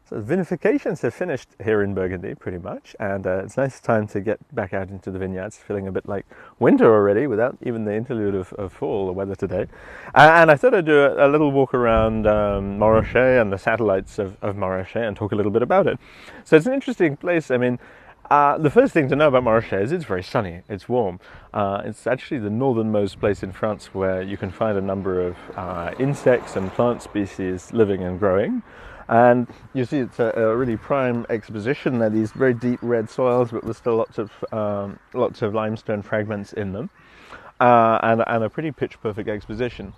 So the vinifications have finished here in Burgundy pretty much, and it's a nice time to get back out into the vineyards, feeling a bit like winter already without even the interlude of fall, the weather today. And I thought I'd do a little walk around Montrachet and the satellites of Montrachet and talk a little bit about it. So it's an interesting place. I mean, the first thing to know about Montrachet is it's very sunny, it's warm. It's actually the northernmost place in France where you can find a number of insects and plant species living and growing. And you see it's a really prime exposition. There are these very deep red soils, but with still lots of limestone fragments in them, and a pretty pitch-perfect exposition.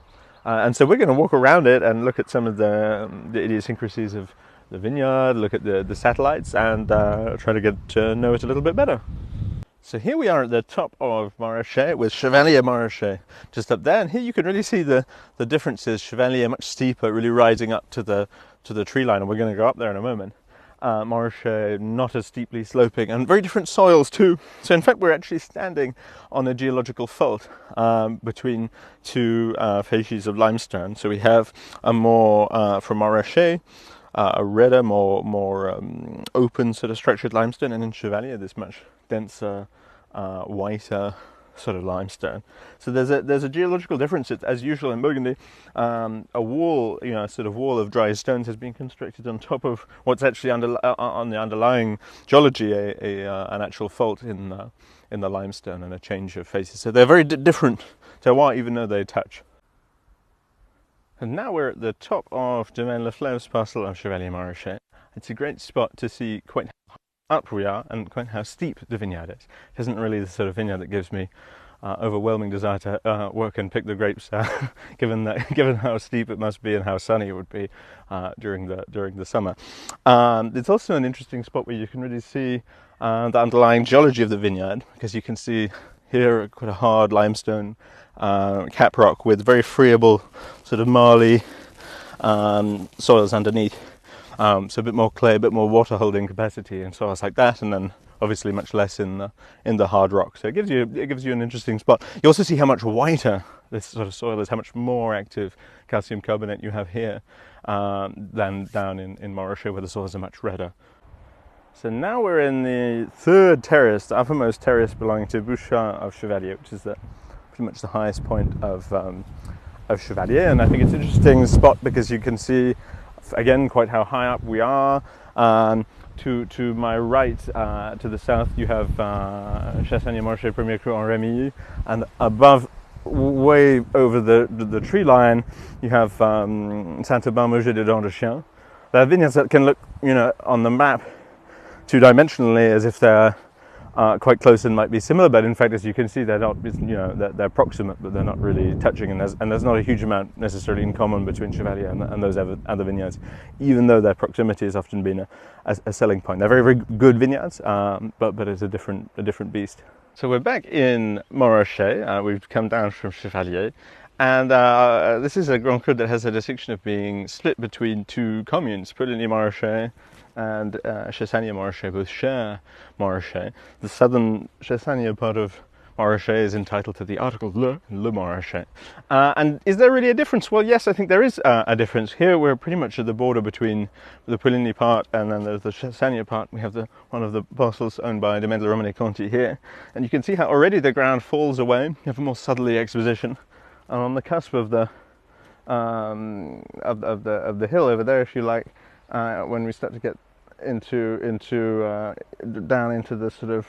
And so we're going to walk around it and look at some of the idiosyncrasies of the vineyard, look at the satellites, and try to get to know it a little bit better. So here we are at the top of Montrachet with Chevalier-Montrachet just up there, and here you can really see the differences. Chevalier much steeper, really rising up to the tree line, and we're going to go up there in a moment. Montrachet not as steeply sloping, and very different soils too. So in fact we're actually standing on a geological fault between two facies of limestone. So we have a more, from Montrachet, a redder, more open sort of structured limestone, and in Chevalier this much denser, whiter sort of limestone. So there's a geological difference. It's, as usual in Burgundy, a wall, a sort of wall of dry stones has been constructed on top of what's actually on the underlying geology, an actual fault in the limestone and a change of faces. So they're very different terroir, even though they touch. And now we're at the top of Domaine Le Fleuve's parcel of Chevalier-Montrachet. It's a great spot to see quite how up we are and quite how steep the vineyard is. It isn't really the sort of vineyard that gives me overwhelming desire to work and pick the grapes, given how steep it must be and how sunny it would be during the summer. It's also an interesting spot where you can really see the underlying geology of the vineyard, because you can see here quite a hard limestone cap rock with very friable sort of marly soils underneath. So a bit more clay, a bit more water holding capacity in soils like that, and then obviously much less in the hard rock. So it gives you an interesting spot. You also see how much whiter this sort of soil is, how much more active calcium carbonate you have here than down in Montrachet, where the soils are much redder. So now we're in the third terrace, the uppermost terrace belonging to Bouchard of Chevalier, which is pretty much the highest point of Chevalier. And I think it's an interesting spot because you can see, again, quite how high up we are. To my right, to the south, you have Chassagne-Montrachet Premier Cru en Rémilly, and above, way over the tree line, you have Saint-Aubin-Mauger des Dents de Chien. They're vineyards that can look, on the map two-dimensionally as if they're quite close and might be similar, but in fact, as you can see, they're not. They're proximate, but they're not really touching, and there's not a huge amount necessarily in common between Chevalier and those other vineyards, even though their proximity has often been a selling point. They're very, very good vineyards, but it's a different beast. So we're back in Montrachet. We've come down from Chevalier, and this is a Grand Cru that has a distinction of being split between two communes, Pouligny-Montrachet and Chassagne-Montrachet, both share Montrachet. The southern Chassagne part of Montrachet is entitled to the article Le Montrachet. And is there really a difference? Well, yes, I think there is a difference. Here we're pretty much at the border between the Pouligny part and then there's the Chassagne part. We have one of the parcels owned by Domaine de la Romanée-Conti here. And you can see how already the ground falls away. You have a more southerly exposition. And on the cusp of the hill over there, if you like, when we start to get down into the sort of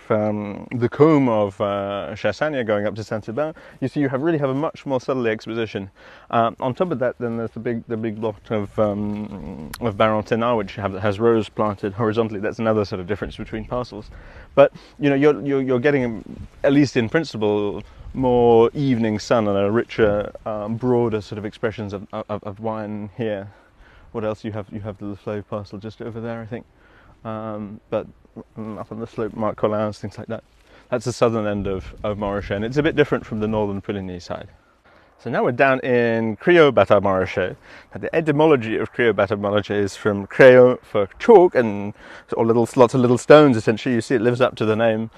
the combe of Chassagne going up to Saint-Aubin, you see you really have a much more southerly exposition. On top of that, then there's the big block of Barentenard, which has rose planted horizontally. That's another sort of difference between parcels. But you're getting, at least in principle, more evening sun and a richer, broader sort of expressions of wine here. What else you have? You have the Le Fleuve parcel just over there, I think. But up on the slope, Marc Collin's, things like that. That's the southern end of Montrachet, and it's a bit different from the northern Pouligny side. So now we're down in Criots-Bâtard-Montrachet. The etymology of Criots-Bâtard-Montrachet is from Criots for chalk, and lots of little stones, essentially. You see it lives up to the name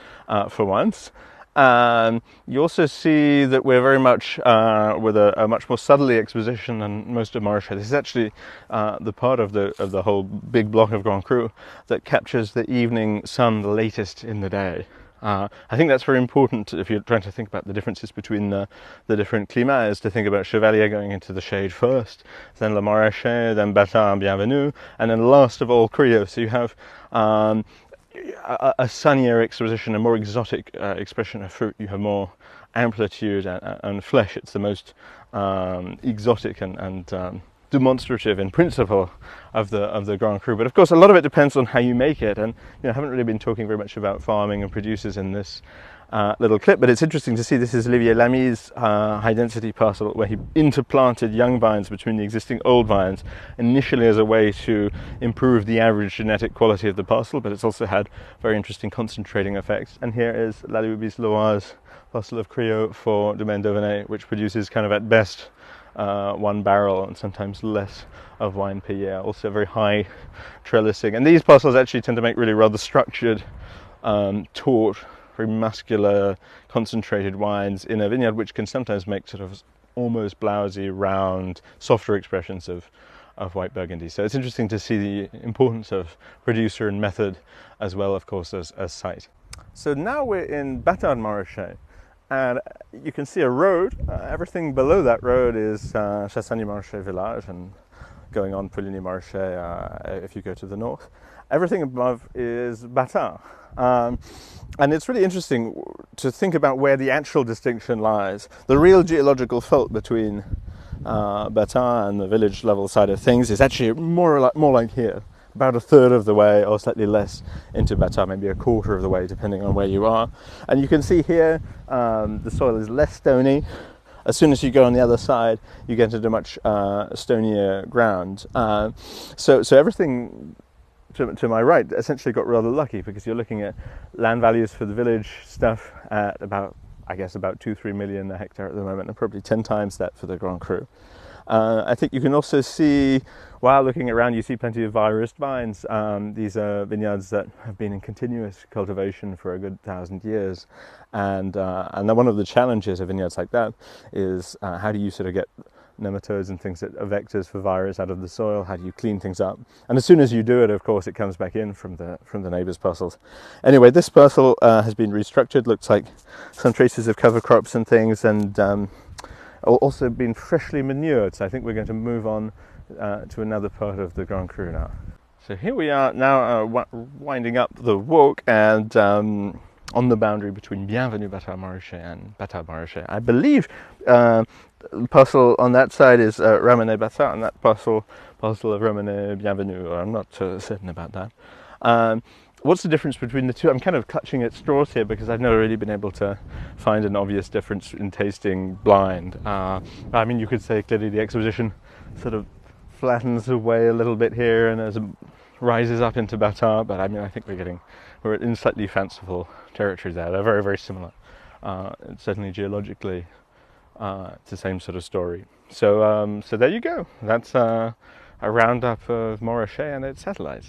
for once. You also see that we're very much with a much more southerly exposition than most of Montrachet. This is actually the part of the whole big block of Grand Cru that captures the evening sun the latest in the day. I think that's very important if you're trying to think about the differences between the different climas, is to think about Chevalier going into the shade first, then Le Montrachet, then Bâtard and Bienvenue, and then last of all Criots. So you have a sunnier exposition, a more exotic expression of fruit. You have more amplitude and flesh. It's the most exotic and demonstrative in principle of the Grand Cru. But of course, a lot of it depends on how you make it. And I haven't really been talking very much about farming and producers in this little clip, but it's interesting to see. This is Olivier Lamy's high density parcel, where he interplanted young vines between the existing old vines, initially as a way to improve the average genetic quality of the parcel, but it's also had very interesting concentrating effects. And here is La Loise parcel of Criots for Domaine d'Auvenay, which produces kind of at best 1 barrel and sometimes less of wine per year. Also very high trellising, and these parcels actually tend to make really rather structured, taut, very muscular, concentrated wines in a vineyard, which can sometimes make sort of almost blousy, round, softer expressions of white Burgundy. So it's interesting to see the importance of producer and method, as well, of course, as site. So now we're in Bâtard-Montrachet, and you can see a road. Everything below that road is Chassagne-Montrachet village, and going on Pouligny-Montrachet if you go to the north. Everything above is Bâtard. And it's really interesting to think about where the actual distinction lies. The real geological fault between Bâtard and the village level side of things is actually more like here, about a third of the way or slightly less into Bâtard, maybe a quarter of the way depending on where you are. And you can see here the soil is less stony. As soon as you go on the other side, you get into much stonier ground. So everything to my right essentially got rather lucky, because you're looking at land values for the village stuff at about 2-3 million a hectare at the moment, and probably 10 times that for the Grand Cru. I think you can also see, while looking around, you see plenty of virus vines. These are vineyards that have been in continuous cultivation for a good 1,000 years, and one of the challenges of vineyards like that is how do you sort of get nematodes and things that are vectors for virus out of the soil? How do you clean things up? And as soon as you do it, of course, it comes back in from the neighbours' parcels. Anyway, this parcel has been restructured. Looks like some traces of cover crops and things, and also been freshly manured. So I think we're going to move on to another part of the Grand Cru now. So here we are now winding up the walk, and on the boundary between Bienvenue-Bâtard-Montrachet and Bâtard-Montrachet. I believe the parcel on that side is Ramenais-Bâtard, and that parcel of Ramenais-Bienvenue. I'm not certain about that. What's the difference between the two? I'm kind of clutching at straws here because I've never really been able to find an obvious difference in tasting blind. I mean, you could say clearly the exposition sort of flattens away a little bit here and as it rises up into Bâtard, but I mean, I think we're in slightly fanciful territory there. They're very, very similar. Certainly geologically, it's the same sort of story. So there you go. That's a roundup of Montrachet and its satellites.